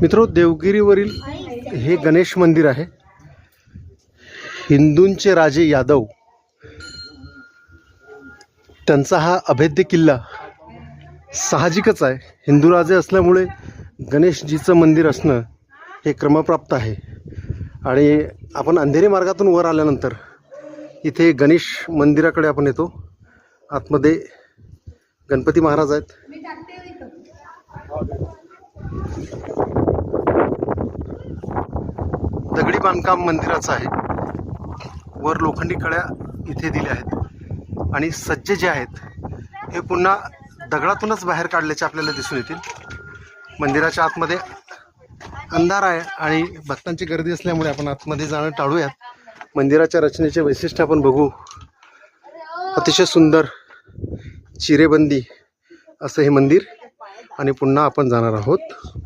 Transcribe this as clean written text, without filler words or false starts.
मित्रो, देवगिरीवरील हे गणेश मंदिर आहे. हिंदूंचे राजे यादव त्यांचा हा अभेद्य किल्ला. साहजिकच आहे, हिंदू राजे असल्यामुळे गणेशजीचं मंदिर असणं हे क्रमप्राप्त आहे. आणि आपण अंधेरी मार्गातून वर आल्यानंतर इथे गणेश मंदिराकडे आपण येतो. आतमध्ये गणपती महाराज आहेत. दगडी बांधकाम मंदिराचं आहे. वर लोखंडी कड्या इथे दिल्या आहेत आणि सज्जे जे आहेत हे पुन्हा दगडातूनच बाहेर काढल्याचे आपल्याला दिसून येतील. मंदिराच्या आतमध्ये अंधार आहे आणि भक्तांची गर्दी असल्यामुळे आपण आतमध्ये जाणं टाळूयात. मंदिराच्या रचनेचे वैशिष्ट्य आपण बघू. अतिशय सुंदर चिरेबंदी असं हे मंदिर आणि पुन्हा आपण जाणार आहोत.